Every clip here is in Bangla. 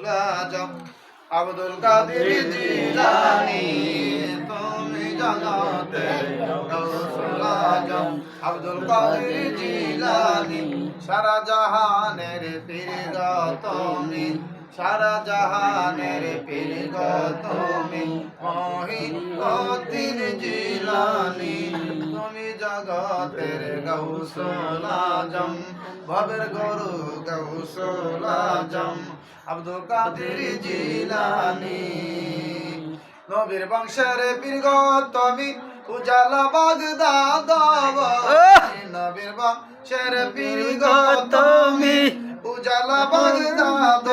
আজম আব্দুল কাদের জিলানী তুমি জগতের গাউসুল আজম আব্দুল কাদের জিলানী সারা জাহানের পীর গো তুমি সারা জাহানের পীর গো তুমি মহিউদ্দিন জিলানী তুমি জগতের গাউসুল আজম ভবের গরু গাউসুল আজম আব্দুল কাদের জিলানী নবীর বংশের পীর গো তুমি উজালা বাগদাদ নবীর বংশের পীর গো তুমি উজালা বাগদাদ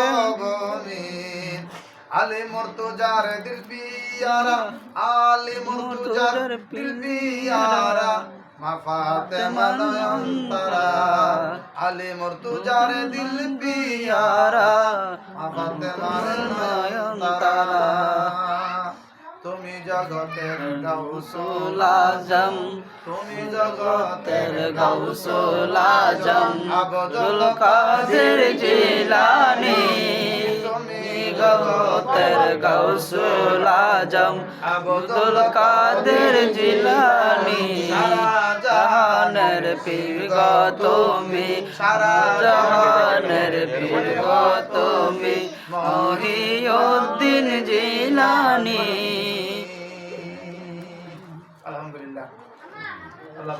আলী মুর্তজার দিল পিয়ারা আলী মুর্তজার দিল পিয়ারা মা ফাতেমা নয়নতারা আলী মুর্তজার দিল পিয়ারা মা ফাতেমা নয়নতারা তুমি জগতের গাউসুল আজম তুমি জগতের গাউসুল আজম আব্দুল কাদের জিলানী তুমি জগতের গাউসুল আজম আব্দুল কাদের জিলানী সারা জাহানের পীর গো তুমি সারা জাহানের পীর গো তুমি মহিউদ্দিন জিলানী আলহামদুলিল্লাহ আল্লাহ